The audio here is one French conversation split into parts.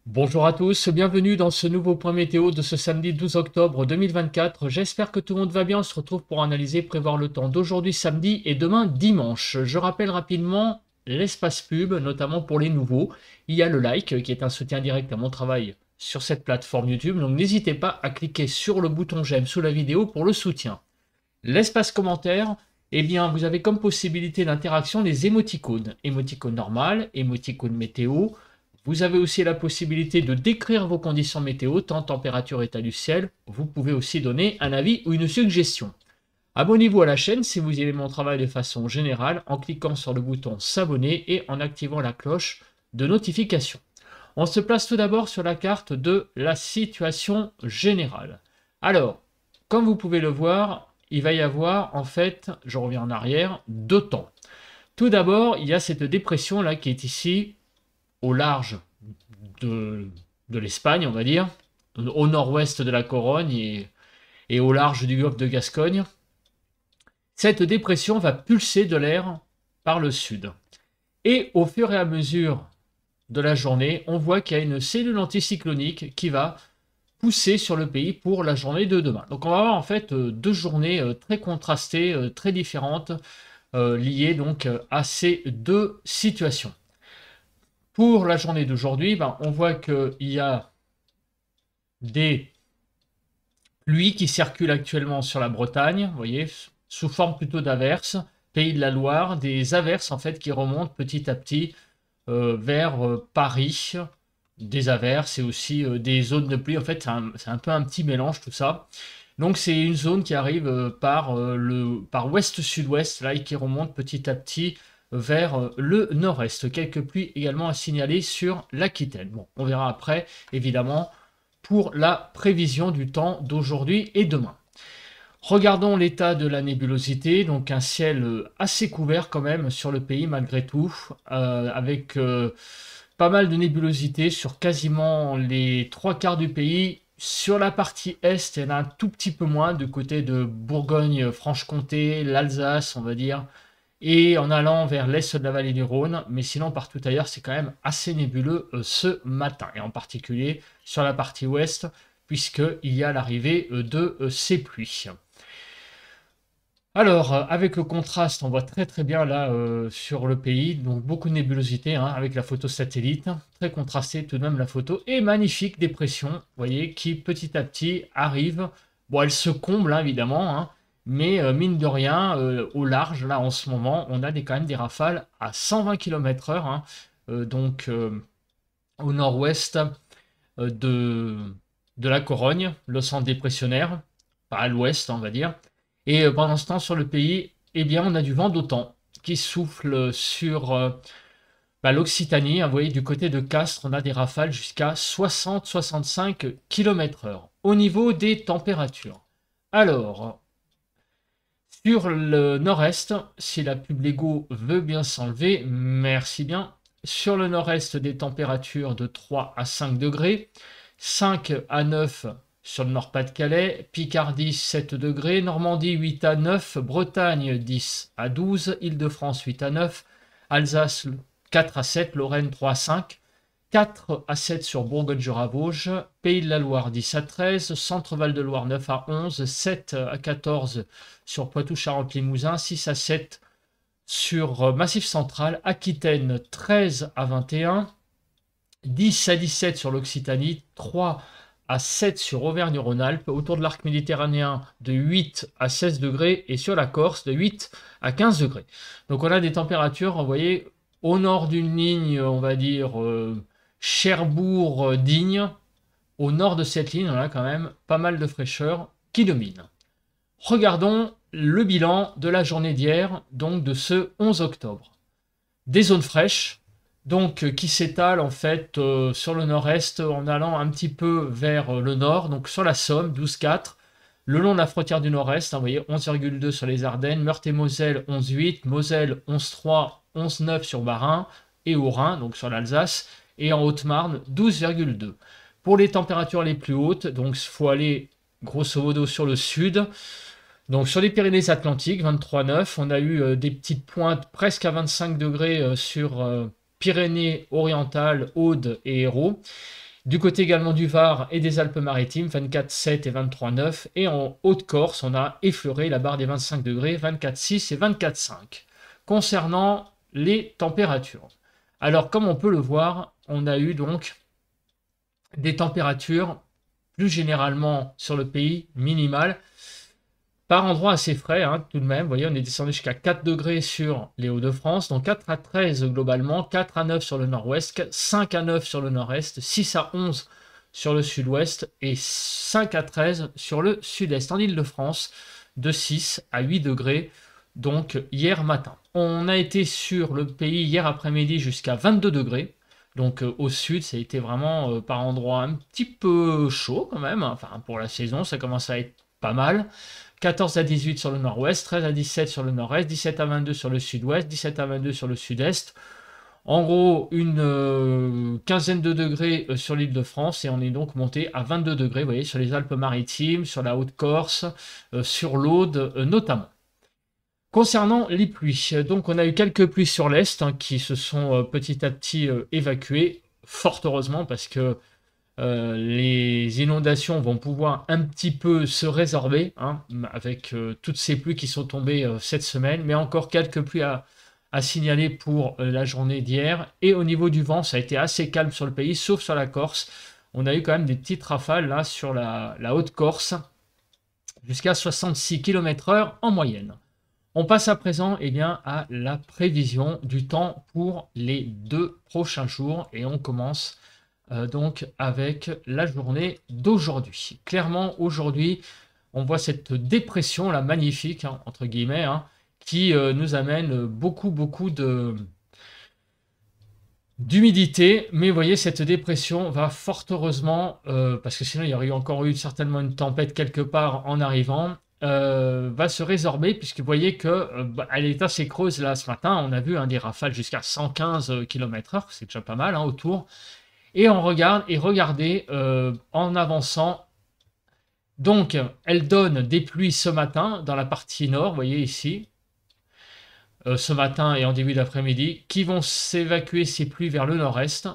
Bonjour à tous, bienvenue dans ce nouveau point météo de ce samedi 12 octobre 2024. J'espère que tout le monde va bien. On se retrouve pour analyser et prévoir le temps d'aujourd'hui samedi et demain dimanche. Je rappelle rapidement l'espace pub, notamment pour les nouveaux. Il y a le like qui est un soutien direct à mon travail sur cette plateforme YouTube. Donc n'hésitez pas à cliquer sur le bouton j'aime sous la vidéo pour le soutien. L'espace commentaire, eh bien, vous avez comme possibilité d'interaction les émoticônes. Émoticône normal, émoticône météo. Vous avez aussi la possibilité de décrire vos conditions météo, temps, température, état du ciel. Vous pouvez aussi donner un avis ou une suggestion. Abonnez-vous à la chaîne si vous aimez mon travail de façon générale en cliquant sur le bouton s'abonner et en activant la cloche de notification. On se place tout d'abord sur la carte de la situation générale. Alors, comme vous pouvez le voir, il va y avoir en fait, je reviens en arrière, deux temps. Tout d'abord, il y a cette dépression là qui est ici au large de l'Espagne, on va dire, au nord-ouest de la Corogne et au large du golfe de Gascogne. Cette dépression va pulser de l'air par le sud. Et au fur et à mesure de la journée, on voit qu'il y a une cellule anticyclonique qui va pousser sur le pays pour la journée de demain. Donc on va avoir en fait deux journées très contrastées, très différentes, liées donc à ces deux situations. Pour la journée d'aujourd'hui, on voit qu'il y a des pluies qui circulent actuellement sur la Bretagne, vous voyez, sous forme plutôt d'averses, Pays de la Loire, des averses en fait qui remontent petit à petit vers Paris, des averses et aussi des zones de pluie. En fait, c'est un peu un petit mélange tout ça. Donc c'est une zone qui arrive par ouest-sud-ouest là et qui remonte petit à petit vers le nord-est. Quelques pluies également à signaler sur l'Aquitaine. Bon, on verra après, évidemment, pour la prévision du temps d'aujourd'hui et demain. Regardons l'état de la nébulosité, donc un ciel assez couvert quand même sur le pays malgré tout, avec pas mal de nébulosité sur quasiment les trois quarts du pays. Sur la partie est, il y en a un tout petit peu moins du côté de Bourgogne-Franche-Comté, l'Alsace, on va dire, et en allant vers l'est de la vallée du Rhône, mais sinon partout ailleurs c'est quand même assez nébuleux ce matin, et en particulier sur la partie ouest, puisqu'il y a l'arrivée de ces pluies. Alors, avec le contraste, on voit très très bien là sur le pays, donc beaucoup de nébulosité avec la photo satellite, très contrastée tout de même la photo, et magnifique dépression, vous voyez, qui petit à petit arrive. Bon, elle se comble évidemment, mais mine de rien, au large, là en ce moment, on a quand même des rafales à 120 km/h, donc au nord-ouest de la Corogne, le centre dépressionnaire, pas à l'ouest on va dire. Et pendant ce temps, sur le pays, eh bien, on a du vent d'automne qui souffle sur l'Occitanie. Vous voyez, du côté de Castres, on a des rafales jusqu'à 60-65 km/h. Au niveau des températures. Alors, sur le nord-est, si la pub Lego veut bien s'enlever, merci bien. Sur le nord-est, des températures de 3 à 5 degrés, 5 à 9 sur le Nord-Pas-de-Calais, Picardie 7 degrés, Normandie 8 à 9, Bretagne 10 à 12, Île-de-France 8 à 9, Alsace 4 à 7, Lorraine 3 à 5, 4 à 7 sur Bourgogne-Jura-Vosges, Pays de la Loire 10 à 13, Centre-Val de Loire 9 à 11, 7 à 14 sur Poitou-Charentes-Limousin, 6 à 7 sur Massif Central, Aquitaine 13 à 21, 10 à 17 sur l'Occitanie, 3 à 7 sur Auvergne-Rhône-Alpes, autour de l'arc méditerranéen de 8 à 16 degrés et sur la Corse de 8 à 15 degrés. Donc on a des températures, vous voyez, au nord d'une ligne, on va dire Cherbourg-Digne, au nord de cette ligne, on a quand même pas mal de fraîcheur qui domine. Regardons le bilan de la journée d'hier, donc de ce 11 octobre. Des zones fraîches, donc qui s'étalent en fait sur le nord-est en allant un petit peu vers le nord, donc sur la Somme, 12,4, le long de la frontière du nord-est, vous voyez 11,2 sur les Ardennes, Meurthe-et-Moselle 11,8, Moselle 11,3, 11,9 sur Bas-Rhin et Haut-Rhin, donc sur l'Alsace, et en Haute-Marne 12,2. Pour les températures les plus hautes, donc il faut aller grosso modo sur le sud. Donc sur les Pyrénées-Atlantiques, 23,9, on a eu des petites pointes presque à 25 degrés sur Pyrénées-Orientales, Aude et Hérault. Du côté également du Var et des Alpes-Maritimes, 24,7 et 23,9. Et en Haute-Corse, on a effleuré la barre des 25 degrés, 24,6 et 24,5. Concernant les températures. Alors, comme on peut le voir, on a eu donc des températures plus généralement sur le pays minimales. Par endroits assez frais, hein, tout de même. Vous voyez, on est descendu jusqu'à 4 degrés sur les Hauts-de-France, donc 4 à 13 globalement, 4 à 9 sur le nord-ouest, 5 à 9 sur le nord-est, 6 à 11 sur le sud-ouest et 5 à 13 sur le sud-est. En Île-de-France, de 6 à 8 degrés, donc hier matin. On a été sur le pays hier après-midi jusqu'à 22 degrés. Donc au sud, ça a été vraiment par endroits un petit peu chaud quand même. Enfin, pour la saison, ça commence à être pas mal. 14 à 18 sur le nord-ouest, 13 à 17 sur le nord-est, 17 à 22 sur le sud-ouest, 17 à 22 sur le sud-est. En gros, une quinzaine de degrés sur l'île de France et on est donc monté à 22 degrés, vous voyez, sur les Alpes-Maritimes, sur la Haute-Corse, sur l'Aude notamment. Concernant les pluies, donc on a eu quelques pluies sur l'Est hein, qui se sont petit à petit évacuées, fort heureusement parce que les inondations vont pouvoir un petit peu se résorber hein, avec toutes ces pluies qui sont tombées cette semaine, mais encore quelques pluies à signaler pour la journée d'hier. Et au niveau du vent, ça a été assez calme sur le pays, sauf sur la Corse. On a eu quand même des petites rafales là sur la Haute-Corse, jusqu'à 66 km/h en moyenne. On passe à présent eh bien, à la prévision du temps pour les 2 prochains jours et on commence donc avec la journée d'aujourd'hui. Clairement, aujourd'hui, on voit cette dépression là magnifique, hein, entre guillemets, hein, qui nous amène beaucoup d'humidité. Mais vous voyez, cette dépression va fort heureusement, parce que sinon il y aurait encore eu certainement une tempête quelque part en arrivant, va se résorber, puisque vous voyez qu'elle est assez creuse là ce matin. On a vu des rafales jusqu'à 115 km/h, c'est déjà pas mal hein, autour. Et on regarde, et regardez, en avançant, donc elle donne des pluies ce matin dans la partie nord, vous voyez ici, ce matin et en début d'après-midi, qui vont s'évacuer ces pluies vers le nord-est.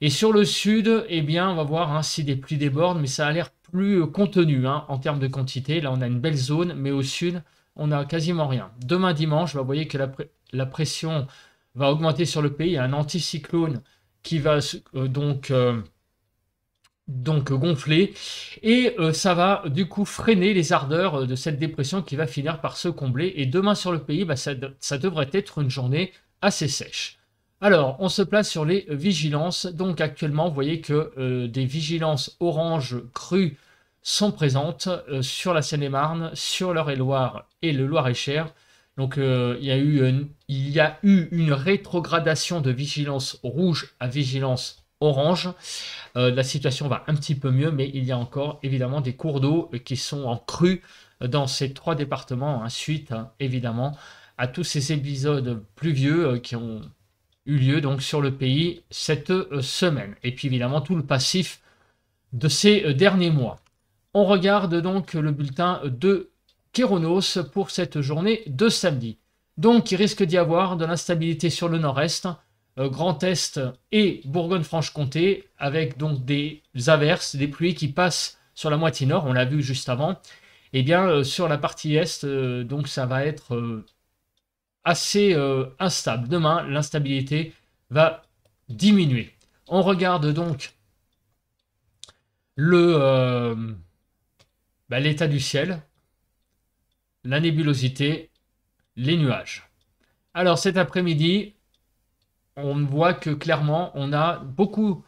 Et sur le sud, eh bien, on va voir hein, si des pluies débordent, mais ça a l'air plus contenu hein, en termes de quantité. Là, on a une belle zone, mais au sud, on n'a quasiment rien. Demain dimanche, vous voyez que la pression va augmenter sur le pays. Il y a un anticyclone qui va donc gonfler et ça va du coup freiner les ardeurs de cette dépression qui va finir par se combler. Et demain sur le pays, ça devrait être une journée assez sèche. Alors, on se place sur les vigilances. Donc actuellement, vous voyez que des vigilances orange crues sont présentes sur la Seine-et-Marne, sur l'Eure-et-Loir et le Loir-et-Cher. Donc il y a eu une rétrogradation de vigilance rouge à vigilance orange. La situation va un petit peu mieux, mais il y a encore évidemment des cours d'eau qui sont en crue dans ces 3 départements, hein, suite évidemment à tous ces épisodes pluvieux qui ont eu lieu donc sur le pays cette semaine. Et puis évidemment tout le passif de ces derniers mois. On regarde donc le bulletin de Kéronos pour cette journée de samedi. Donc il risque d'y avoir de l'instabilité sur le nord-est, Grand Est et Bourgogne-Franche-Comté, avec donc des averses, des pluies qui passent sur la moitié nord, on l'a vu juste avant. Et bien sur la partie est, donc ça va être assez instable. Demain, l'instabilité va diminuer. On regarde donc l'état du ciel, la nébulosité, les nuages. Alors cet après-midi, on voit que clairement, on a beaucoup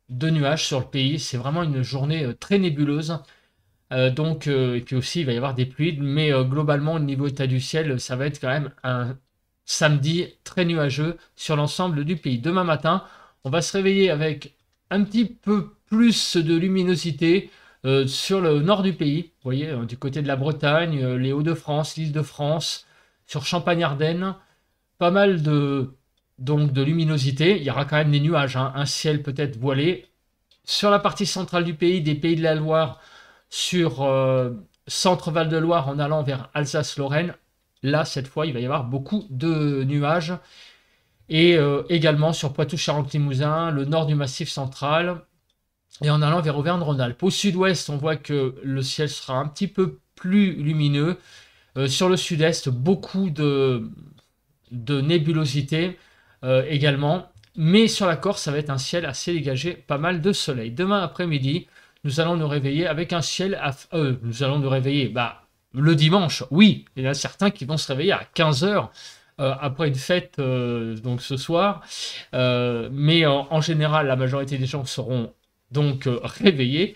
de nuages sur le pays. C'est vraiment une journée très nébuleuse. Et puis aussi, il va y avoir des pluies. Mais globalement, au niveau état du ciel, ça va être quand même un samedi très nuageux sur l'ensemble du pays. Demain matin, on va se réveiller avec un petit peu plus de luminosité sur le nord du pays. Vous voyez, du côté de la Bretagne, les Hauts-de-France, l'Île-de-France, sur Champagne-Ardenne, pas mal de luminosité. Il y aura quand même des nuages, hein, un ciel peut-être voilé. Sur la partie centrale du pays, des Pays de la Loire, sur Centre-Val de Loire en allant vers Alsace-Lorraine, là, cette fois, il va y avoir beaucoup de nuages. Et également sur Poitou-Charentes-Limousin, le nord du Massif central, et en allant vers Auvergne-Rhône-Alpes. Au sud-ouest, on voit que le ciel sera un petit peu plus lumineux. Sur le sud-est, beaucoup de nébulosité également. Mais sur la Corse, ça va être un ciel assez dégagé, pas mal de soleil. Demain après-midi, nous allons nous réveiller avec un ciel... nous allons nous réveiller le dimanche, oui. Il y en a certains qui vont se réveiller à 15 heures après une fête donc ce soir. Mais en général, la majorité des gens seront donc réveillés.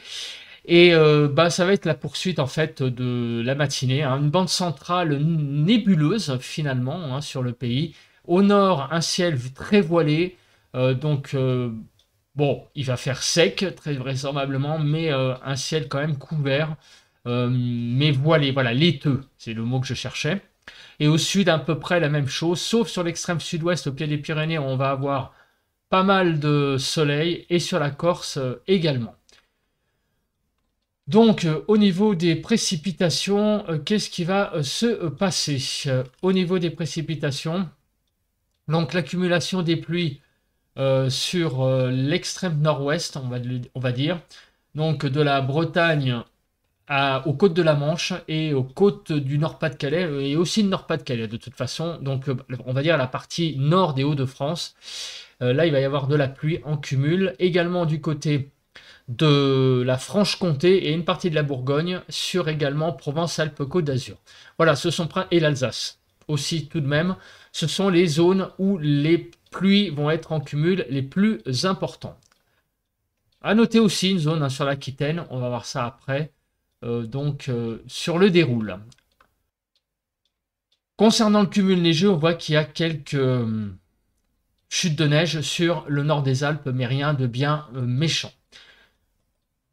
Et ça va être la poursuite en fait de la matinée, hein. Une bande centrale nébuleuse finalement, hein, sur le pays. Au nord, un ciel très voilé. Bon, il va faire sec très vraisemblablement, mais un ciel quand même couvert, mais voilé. Voilà, laiteux, c'est le mot que je cherchais. Et au sud, à peu près la même chose, sauf sur l'extrême sud-ouest, au pied des Pyrénées, on va avoir pas mal de soleil, et sur la Corse également. Donc, au niveau des précipitations, qu'est-ce qui va se passer? Au niveau des précipitations, donc l'accumulation des pluies sur l'extrême nord-ouest, on va dire, donc de la Bretagne aux côtes de la Manche et aux côtes du Nord-Pas-de-Calais, et aussi le Nord-Pas-de-Calais de toute façon, donc on va dire la partie nord des Hauts-de-France. Là, il va y avoir de la pluie en cumul, également du côté de la Franche-Comté et une partie de la Bourgogne, sur également Provence-Alpes-Côte d'Azur. Voilà, et l'Alsace aussi tout de même. Ce sont les zones où les pluies vont être en cumul les plus importants. À noter aussi une zone, hein, sur l'Aquitaine, on va voir ça après, sur le déroule. Concernant le cumul neigeux, on voit qu'il y a quelques chutes de neige sur le nord des Alpes, mais rien de bien méchant.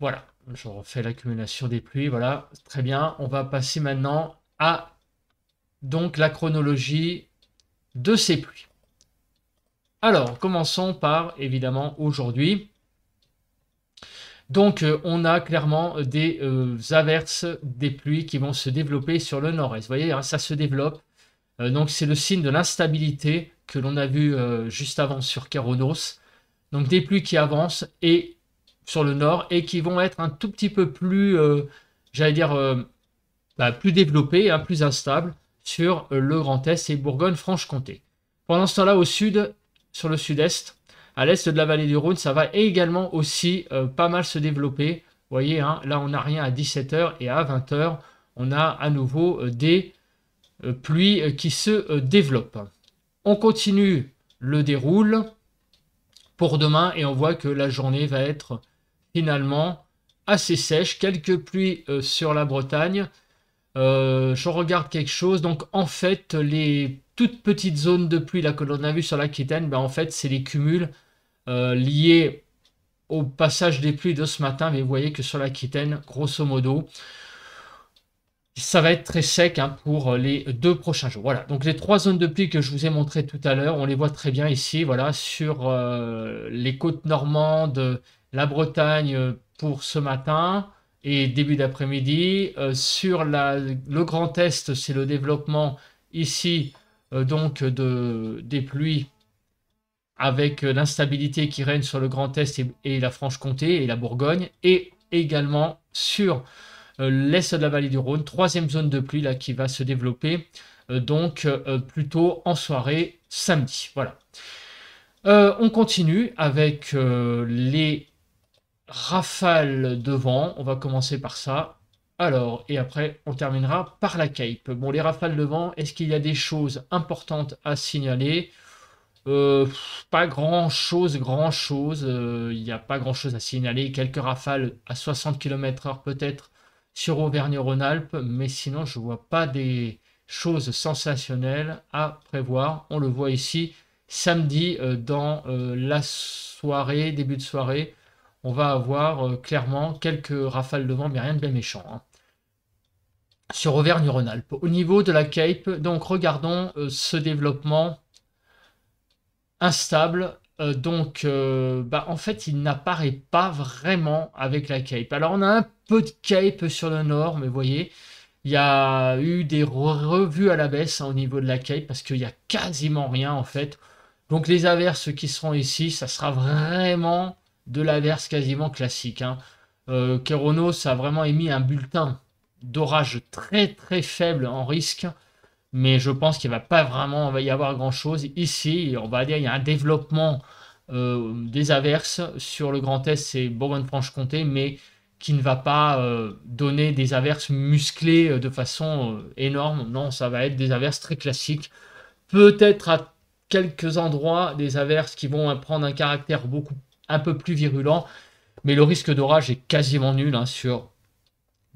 Voilà, je refais l'accumulation des pluies, voilà, très bien. On va passer maintenant à donc la chronologie de ces pluies. Alors, commençons par, évidemment, aujourd'hui. Donc, on a clairement des averses, des pluies qui vont se développer sur le nord-est. Vous voyez, hein, ça se développe. Donc, c'est le signe de l'instabilité que l'on a vu juste avant sur Kéronos. Donc, des pluies qui avancent et sur le nord et qui vont être un tout petit peu plus, j'allais dire, plus développées, hein, plus instables sur le Grand Est et Bourgogne-Franche-Comté. Pendant ce temps-là, au sud, sur le sud-est, à l'est de la vallée du Rhône, ça va également aussi pas mal se développer. Vous voyez, hein, là, on n'a rien à 17h et à 20h, on a à nouveau des pluies qui se développent. On continue le déroule pour demain et on voit que la journée va être finalement assez sèche. Quelques pluies sur la Bretagne. Je regarde quelque chose. Donc, en fait, les toutes petites zones de pluie là, que l'on a vu sur l'Aquitaine, en fait, c'est les cumuls liés au passage des pluies de ce matin. Mais vous voyez que sur l'Aquitaine, grosso modo, ça va être très sec, hein, pour les 2 prochains jours. Voilà, donc les 3 zones de pluie que je vous ai montrées tout à l'heure, on les voit très bien ici, voilà, sur les côtes normandes, la Bretagne pour ce matin et début d'après-midi. Sur le Grand Est, c'est le développement ici des pluies avec l'instabilité qui règne sur le Grand Est et la Franche-Comté et la Bourgogne, et également sur l'est de la vallée du Rhône, 3e zone de pluie là qui va se développer plutôt en soirée samedi. Voilà. On continue avec les rafales de vent. On va commencer par ça. Alors, et après, on terminera par la Cape. Bon, les rafales de vent, est-ce qu'il y a des choses importantes à signaler? Pas grand-chose. Il n'y a pas grand-chose à signaler. Quelques rafales à 60 km/h peut-être sur Auvergne-Rhône-Alpes, mais sinon je vois pas des choses sensationnelles à prévoir. On le voit ici samedi dans la soirée, début de soirée, on va avoir clairement quelques rafales de vent, mais rien de bien méchant, hein, sur Auvergne-Rhône-Alpes. Au niveau de la Cape, donc regardons ce développement instable. En fait, il n'apparaît pas vraiment avec la Cape. Alors, on a un peu de Cape sur le nord, mais vous voyez, il y a eu des revues à la baisse, hein, au niveau de la Cape, parce qu'il n'y a quasiment rien, en fait. Donc, les averses qui seront ici, ça sera vraiment de l'averse quasiment classique, hein. Kéronos a vraiment émis un bulletin d'orage très très faible en risque, mais je pense qu'il va pas vraiment va y avoir grand chose ici. On va dire il y a un développement des averses sur le Grand Est et Bourgogne-Franche-Comté, mais qui ne va pas donner des averses musclées de façon énorme. Non, ça va être des averses très classiques. Peut-être à quelques endroits des averses qui vont prendre un caractère un peu plus virulent, mais le risque d'orage est quasiment nul, hein, sur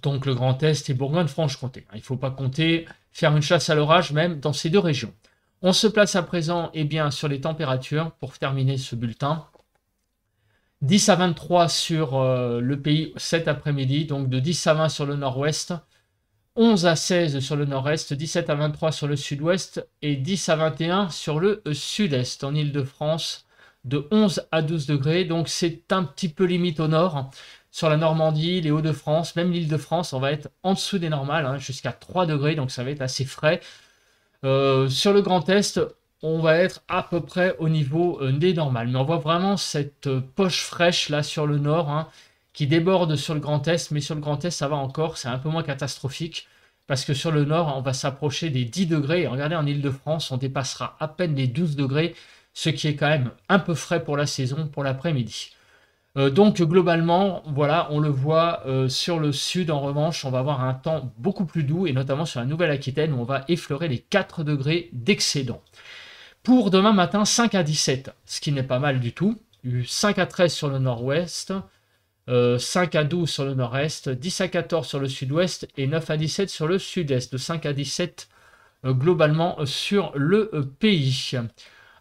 donc le Grand Est et Bourgogne-Franche-Comté. Il ne faut pas compter faire une chasse à l'orage même dans ces deux régions. On se place à présent bien, sur les températures pour terminer ce bulletin. 10 à 23 sur le pays cet après-midi, donc de 10 à 20 sur le nord-ouest, 11 à 16 sur le nord-est, 17 à 23 sur le sud-ouest et 10 à 21 sur le sud-est. En Île-de-France, de 11 à 12 degrés, donc c'est un petit peu limite au nord. Sur la Normandie, les Hauts-de-France, même l'Île-de-France, on va être en dessous des normales, hein, jusqu'à 3 degrés, donc ça va être assez frais. Sur le Grand Est, on va être à peu près au niveau des normales. Mais on voit vraiment cette poche fraîche là sur le nord, hein, qui déborde sur le Grand Est. Mais sur le Grand Est, ça va encore, c'est un peu moins catastrophique. Parce que sur le nord, on va s'approcher des 10 degrés. Et regardez, en Île-de-France, on dépassera à peine les 12 degrés, ce qui est quand même un peu frais pour la saison, pour l'après-midi. Donc globalement, voilà, on le voit sur le sud, en revanche, on va avoir un temps beaucoup plus doux, et notamment sur la Nouvelle-Aquitaine, où on va effleurer les 4 degrés d'excédent. Pour demain matin, 5 à 17, ce qui n'est pas mal du tout. 5 à 13 sur le nord-ouest, 5 à 12 sur le nord-est, 10 à 14 sur le sud-ouest, et 9 à 17 sur le sud-est. De 5 à 17 globalement sur le pays.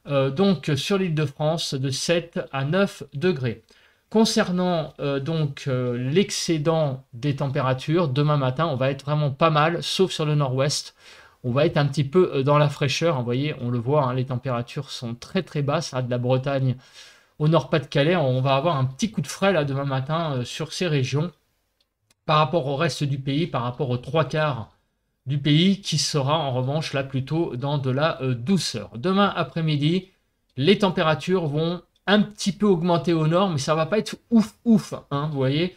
Donc sur l'Île-de-France, de 7 à 9 degrés. Concernant l'excédent des températures, demain matin, on va être vraiment pas mal, sauf sur le nord-ouest. On va être un petit peu dans la fraîcheur. Vous voyez, on le voit, hein, les températures sont très très basses, hein, de la Bretagne au Nord-Pas-de-Calais. On va avoir un petit coup de frais là demain matin sur ces régions par rapport au reste du pays, par rapport aux 3/4 du pays qui sera en revanche là plutôt dans de la douceur. Demain après-midi, les températures vont un petit peu augmenter au nord, mais ça va pas être ouf, hein, vous voyez.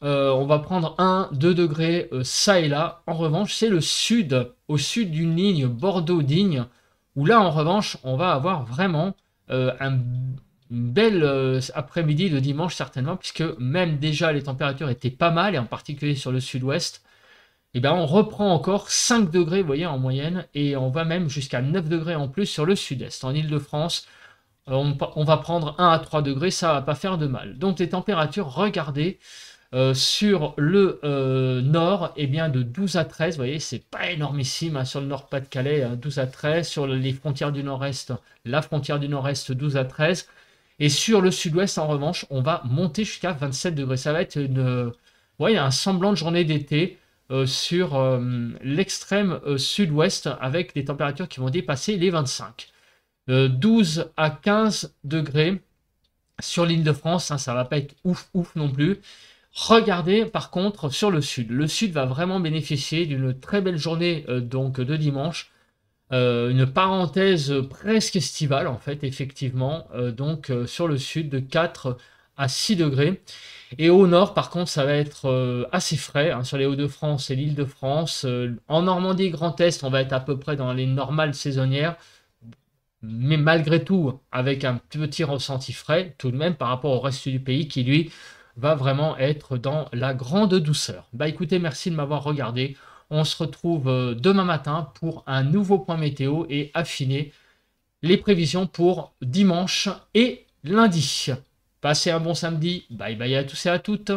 On va prendre 1-2 degrés ça et là. En revanche, c'est le sud, au sud d'une ligne Bordeaux-Digne, où là, en revanche, on va avoir vraiment un bel après-midi de dimanche, certainement, puisque même déjà les températures étaient pas mal, et en particulier sur le sud-ouest. Et bien, on reprend encore 5 degrés, vous voyez, en moyenne, et on va même jusqu'à 9 degrés en plus sur le sud-est. En Île-de-France, on va prendre 1 à 3 degrés, ça va pas faire de mal. Donc les températures, regardez, sur le nord, eh bien de 12 à 13, vous voyez, c'est pas énormissime, hein, sur le Nord-Pas-de-Calais, hein, 12 à 13, sur les frontières du nord-est, la frontière du nord-est, 12 à 13, et sur le sud-ouest, en revanche, on va monter jusqu'à 27 degrés. Ça va être un semblant de journée d'été sur l'extrême sud-ouest, avec des températures qui vont dépasser les 25. 12 à 15 degrés sur l'Île-de-France, hein, ça va pas être ouf non plus. Regardez par contre sur le sud. Le sud va vraiment bénéficier d'une très belle journée donc de dimanche. Une parenthèse presque estivale en fait, effectivement, sur le sud de 4 à 6 degrés. Et au nord, par contre, ça va être assez frais, hein, sur les Hauts-de-France et l'Île-de-France. En Normandie, Grand Est, on va être à peu près dans les normales saisonnières. Mais malgré tout, avec un petit ressenti frais, tout de même par rapport au reste du pays qui, lui, va vraiment être dans la grande douceur. Bah écoutez, merci de m'avoir regardé. On se retrouve demain matin pour un nouveau point météo et affiner les prévisions pour dimanche et lundi. Passez un bon samedi. Bye bye à tous et à toutes.